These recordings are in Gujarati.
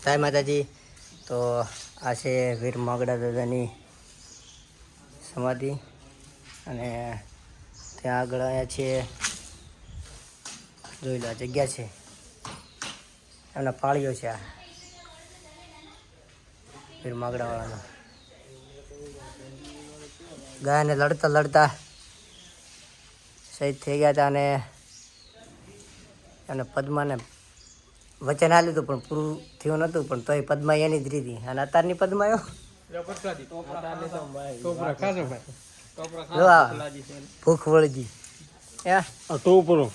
જય માતાજી. તો આ છે વીર માગડા દાદાની સમાધિ અને ત્યાં આગળ અહીંયા છે જોઈ લો આ જગ્યા છે એમના પાળીઓ છે આ વીર માગડાવાળાનો. ગાયને લડતા લડતા શહીદ થઈ ગયા હતા અને એમને પદ્માને વચન આપ્યું હતું પણ પૂરું થયું નહોતું, પણ તોય પદ્મા એની જ રીતી. અને અત્યારની પદ્મા ભૂખ વળગી ટોપરો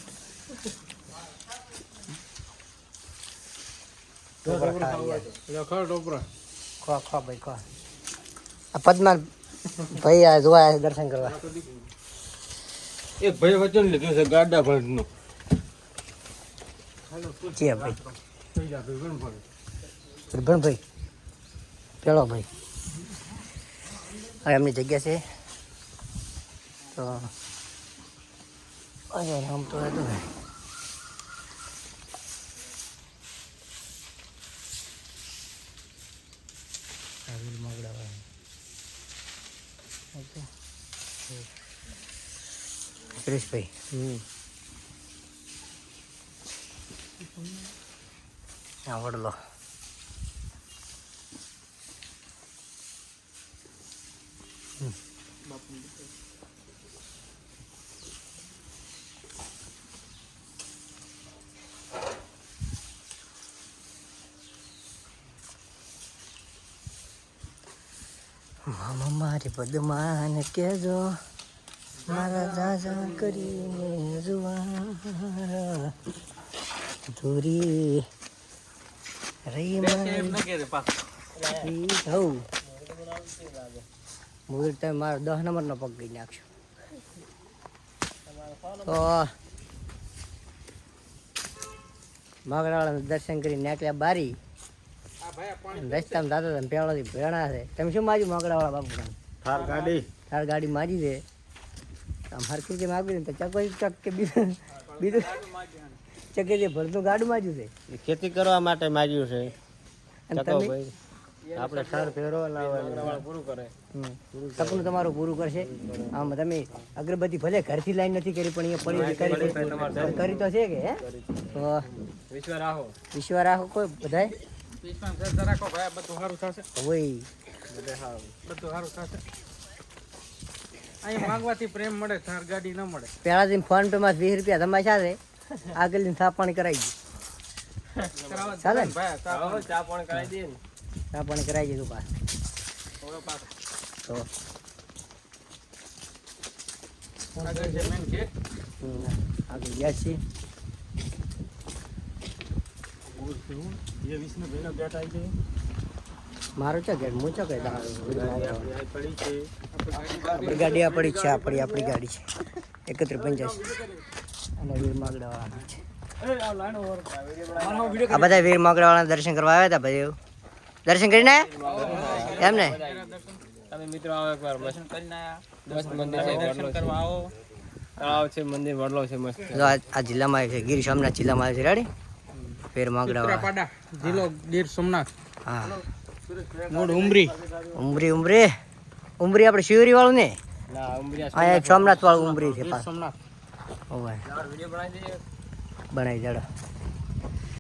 ખો ખો ભાઈ ખો. આ પદ્મા ભાઈ આ જોવા આવ્યા છે દર્શન કરવા. એક ભાઈ વચન લીધું છે ગાડા ભરનું. છે ભાઈ ભાઈ પેલો ભાઈ હા એમની જગ્યા છે. તો આમ તો હતું ને સુરેશભાઈ હા વડલો મામા મારી પદ્માને કહેજો મારા દાદા કરીને જુવા ધૂરી રહી મુહૂર્ત તમે મારો 10 નંબરનો પગ ગઈ નાખશો. તો માગડાવાળાનું દર્શન કરી નાખ્યા બારી. રસ્તામાં દાદા તમે પેલાથી ભેણા છે. તમે શું માજ્યું માગડાવાળા બાપુ? થાર ગાડી માજી છે. આમ હરખી જે માગી ને તો ચક કે બીજું ચકે જે ભરતું ગાડું માજ્યું છે. ખેતી કરવા માટે માગ્યું છે. અને તમે આપણે સાર ફેરો પૂરું કરે સપનું તમારું પૂરું કરશે. આમ તમે અગરબત્તી ભલે ઘરથી લાઈન નથી કરી પણ અહીંયા પડી કરી તો છે કે હે. તો વિશ્વ રાખો કોઈ બધાય બધું સારું થશે. અહીંયા માંગવાથી પ્રેમ મળે, થાર ગાડી ન મળે. પેલા દિન ફોન પે માં 20 રૂપિયા તમાશા છે. આગળ દિન સાફ પાણી કરાવી દે ચાલે ને? ચા પાણી કરાવી દઈએ ને. ચા પાણી કરાવી દીધું પાસ. તો આગળ ગયા છીએ. મારો છે ગેટ હું છે કઈ આપણી ગાડી આ પડી છે. આપણી ગાડી છે 3185 અને વીર માગડાવાળાના છે. આ બધા વીર માગડાવાળાના દર્શન કરવા આવ્યા હતા. ભાઈ દર્શન કરીને આવ્યા એમ ને? તમે મિત્રો આવો એકવાર દર્શન કરીને આવ્યા. મસ્ત મંદિર છે, દર્શન કરવા આવો. તળાવ છે, મંદિર વડલો છે મસ્ત. આ જિલ્લામાં આવે છે, ગીર સોમનાથ જિલ્લામાં આવે છે. રેડી વીર માગડાવાળા જિલ્લો ગીર સોમનાથ. હા ઉમરી આપણે શિવરી વાળું ને અહીંયા સોમનાથ વાળું ઉમરી છે. સોમનાથ બનાવી દેડો.